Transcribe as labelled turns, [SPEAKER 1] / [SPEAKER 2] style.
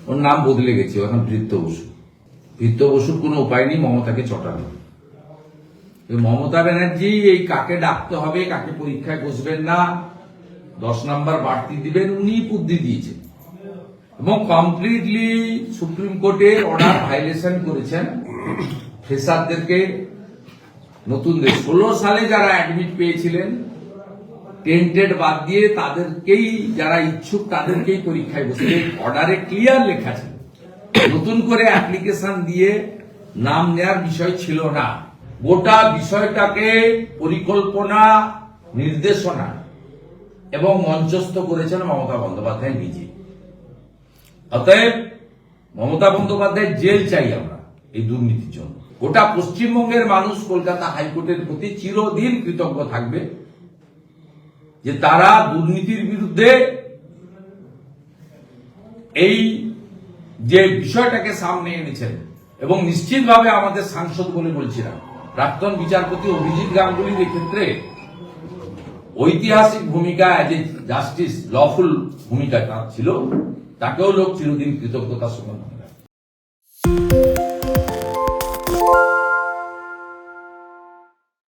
[SPEAKER 1] ওর নাম বদলে গেছে, এখন ভৃত্য বসু। ভৃত্য বসুর কোনো উপায় নেই মমতাকে চটানো। মমতা ব্যানার্জি এই কাকে ডাকতে হবে, কাকে পরীক্ষায় বসবেন না, 10 নম্বর বাড়তি দিবেন, উনি বুদ্ধি দিয়েছেন এবং কমপ্লিটলি সুপ্রিম কোর্টের অর্ডার ভাইলেশন করেছেন। ফ্রেশারদেরকে, নতুনদের 16 সালে যারা অ্যাডমিট পেয়েছিলেন টেন্টেড বাদ দিয়ে তাদেরকেই, যারা ইচ্ছুক তাদেরকেই পরীক্ষায় বসে, অর্ডারে ক্লিয়ার লেখা ছিল। নতুন করে অ্যাপ্লিকেশন দিয়ে নাম নেওয়ার বিষয় ছিল না। গোটা বিষয়টাকে পরিকল্পনা, নির্দেশনা এবং মঞ্চস্থ করেছেন মমতা বন্দ্যোপাধ্যায় নিজে। অতএব মমতা বন্দ্যোপাধ্যায় জেল চাই আমরা এই দুর্নীতির জন্য। গোটা পশ্চিমবঙ্গের মানুষ কলকাতা হাইকোর্টের প্রতি চিরদিন কৃতজ্ঞ থাকবে যে তারা দুর্নীতির বিরুদ্ধে এই যে বিষয়টাকে সামনে এনেছেন। এবং নিশ্চিতভাবে আমাদের সাংসদ বলে বলছিলাম, প্রাক্তন বিচারপতি অভিজিৎ গাঙ্গুলির ক্ষেত্রে ঐতিহাসিক ভূমিকা, এজ এ জাস্টিস, লফুল ভূমিকা তার ছিল, তাকেও লোক চিরদিন কৃতজ্ঞতার সঙ্গে মনে রাখে।